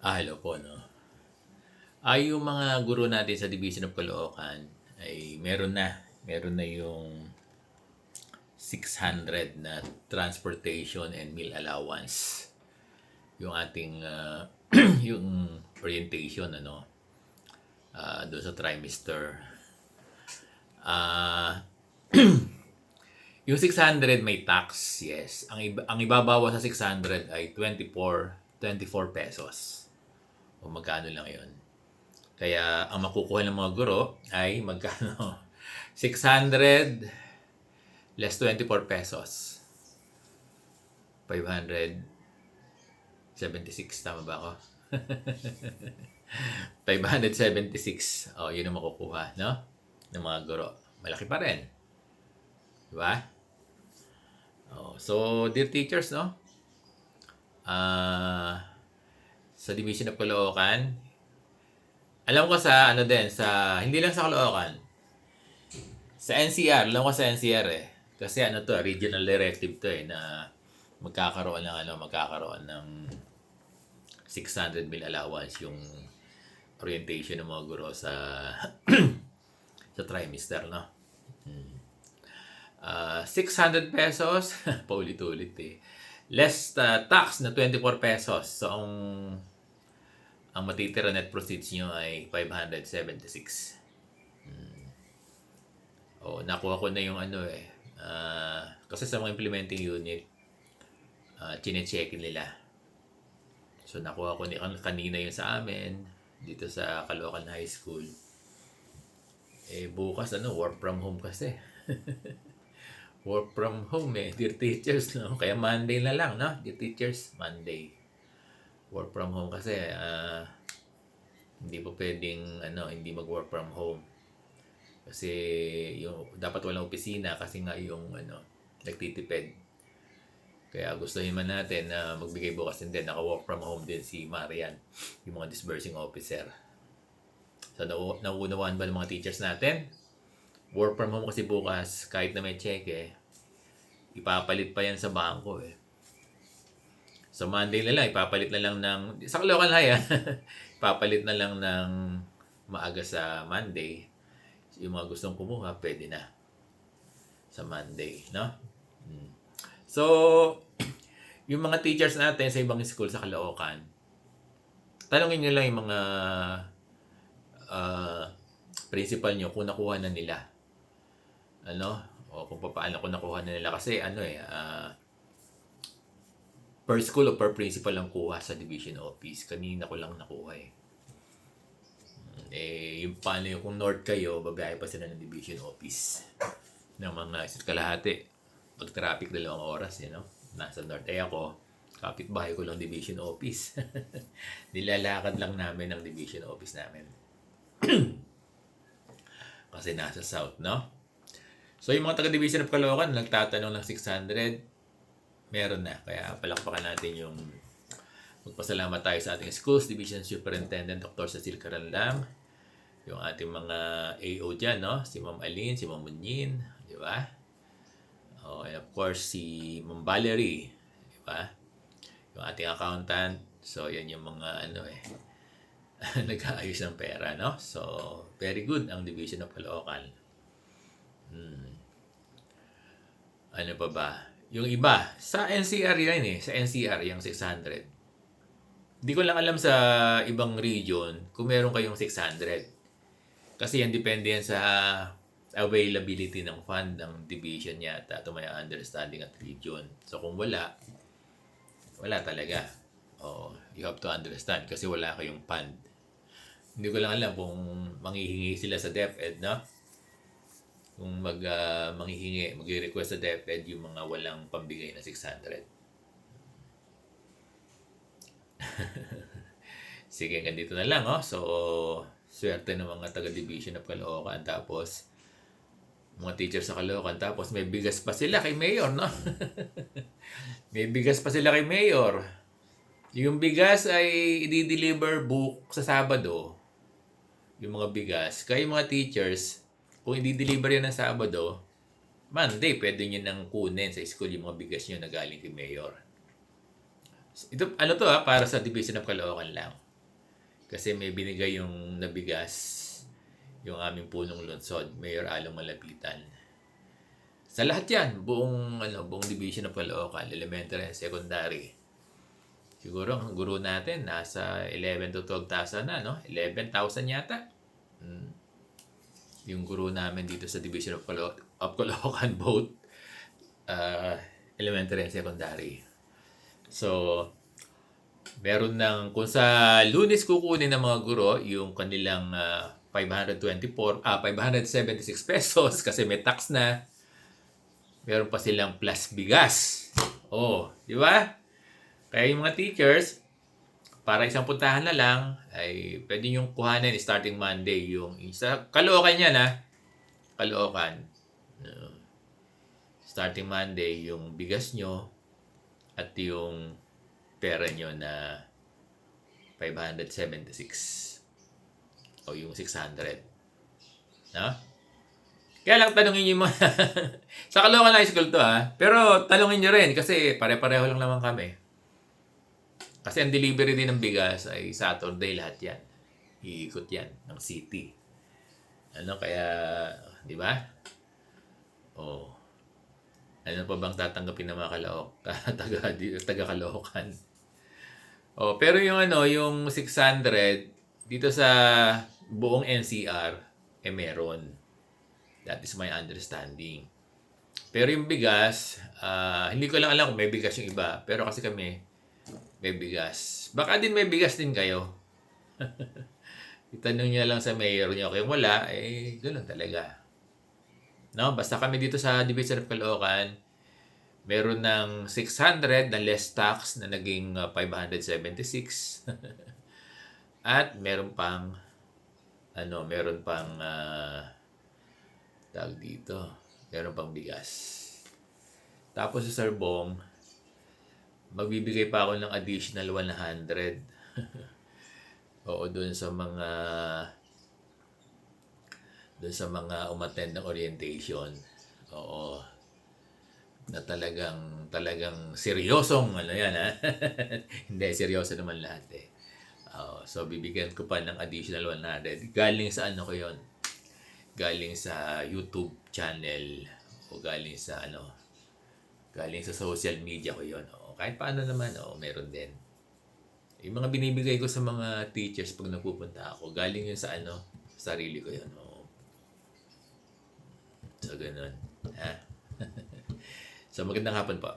Hello po, no? Yung mga guro natin sa Division of Caloocan ay meron na yung 600 na transportation and meal allowance. Yung ating yung orientation, ano, doon sa trimester. Ah, yung 600 may tax, yes. Ang ibabawa sa 600 ay 24 pesos. O magkano lang 'yon. Kaya ang makukuha ng mga guro ay magkano? 600 less 24 pesos. 576, tama ba ako? 576. Oh, yun ang makukuha, no? Ng mga guro. Malaki pa rin. Diba? Oh, so, dear teachers, no? Sa Division of Caloocan, alam ko sa ano din, sa hindi lang sa Caloocan. Sa NCR, alam ko sa NCR eh. Kasi ano to, regional directive to eh na magkakaroon ng 600 meal allowance yung orientation ng mga guro sa sa trimester, no? 600 pesos, paulit-ulit eh. Less tax na 24 pesos. So, ang matitira net proceeds nyo ay 576. Nakuha ko na yung ano eh. Kasi sa mga implementing unit, chine-check nila. So, nakuha ko kanina yung sa amin, dito sa Caloocan High School. Bukas work from home kasi. Work from home dear teachers, no? Kaya Monday na lang, no? Dear teachers, Monday. Work from home kasi, hindi po pwedeng, hindi mag-work from home. Kasi, dapat walang opisina kasi nga yung, nagtitipid. Kaya gustuhin man natin na magbigay bukas din, naka-work from home din si Marian, yung mga disbursing officer. So, nauunawaan ba ng mga teachers natin? Work from home kasi bukas, kahit na may cheque, ipapalit pa yan sa bangko eh. So, Monday na lang, ipapalit na lang ng, sa Caloocan High ipapalit na lang ng maaga sa Monday. Yung mga gustong kumuha, pwede na sa Monday, no? So, yung mga teachers natin sa ibang school sa Caloocan, tanongin nyo lang yung mga principal nyo kung nakuha na nila. O kung paano kung nakuha na nila. Kasi per school o per principal ang kuha sa division office. Kanina ko lang nakuha yung paano yung kung north kayo, babiyahe pa sila ng division office ng mga isa't kalahati. Pag traffic 2 oras, nasa north. Ako, kapitbahay ko lang division office. Nilalakad lang namin ang division office namin. Kasi nasa south, no? So, yung mga taga-division of Caloocan, nagtatanong ng 600, meron na. Kaya palakpakan natin yung magpasalamat tayo sa ating schools, Division Superintendent Dr. Cecil Carandang, yung ating mga AO dyan, no? Si Ma'am Aline, si Ma'am Munyin, di ba? And of course, si Ma'am Valerie, di ba? Yung ating accountant. So, yan yung mga nag-aayos ng pera, no? So, very good ang Division of Caloocan. Ano pa ba? Yung iba, sa NCR yan sa NCR, yung 600. Hindi ko lang alam sa ibang region kung meron kayong 600. Kasi yan depende yan sa availability ng fund ng division yata to my understanding at region. So kung wala talaga. You have to understand kasi wala kayong fund. Hindi ko lang alam kung manghihingi sila sa DepEd, no? Kung mag-request sa DepEd yung mga walang pambigay na 600. Sige, ganito na lang, So, swerte ng mga taga-division of Caloocan. Tapos, mga teachers sa Caloocan. Tapos, may bigas pa sila kay Mayor, no? May bigas pa sila kay Mayor. Yung bigas ay i-deliver sa Sabado. Yung mga bigas. Kaya yung mga teachers, kung i-deliver yan ng Sabado, Monday, pwede nyo nang kunin sa school yung mga bigas nyo na galing kay Mayor. Ito, para sa Division of Caloocan lang. Kasi may binigay yung nabigas yung aming punong lungsod, Mayor Along Malapitan. Sa lahat yan, buong division ng Caloocan, elementary and secondary. Siguro ang guro natin nasa 11 to 12,000 na, no? 11,000 yata. Yung guro namin dito sa division of Caloocan, both elementary and secondary. So, meron ng, kung sa Lunes kukunin ng mga guro yung kanilang 576 pesos kasi may tax na. Meron pa silang plus bigas. Oh, di ba? Kaya yung mga teachers, para isang puntahan na lang, ay pwede yung kuhanin starting Monday. Yung sa Caloocan yan, ha? Caloocan. Starting Monday, yung bigas nyo at yung pera nyo na 576 o yung 600. No? Kaya lang tanungin nyo mga sa Caloocan High School to, ha? Pero talungin nyo rin kasi pare-pareho lang naman kami. Kasi ang delivery din ng bigas ay Saturday lahat yan. Iikot yan ng city. Kaya, di ba? Oh. Ano pa bang tatanggapin ng mga taga Caloocan? Oh, pero yung 600 dito sa buong NCR meron. That is my understanding. Pero yung bigas, hindi ko lang alam kung may bigas yung iba. Pero kasi kami, may bigas. Baka din may bigas din kayo. Itanong niya lang sa mayor niyo. Kung wala, ganoon talaga. No? Basta kami dito sa Division of Caloocan, meron ng 600 na less tax na naging 576. At meron pang tawag dito. Meron pang bigas. Tapos sa Sir Bong, magbibigay pa ako ng additional 100. Oo, doon sa umattend ng orientation. Oo. Na talagang seryosong yan, ha. Hindi, seryoso naman lahat eh. So bibigyan ko pa ng additional 100. Galing sa ko yon. Galing sa YouTube channel o galing sa social media ko yon. Kahit paano naman, meron din. Yung mga binibigay ko sa mga teachers pag nagpupunta ako, galing yun sa sarili ko yun. So, ganun. Ha? So, magandang hapon po.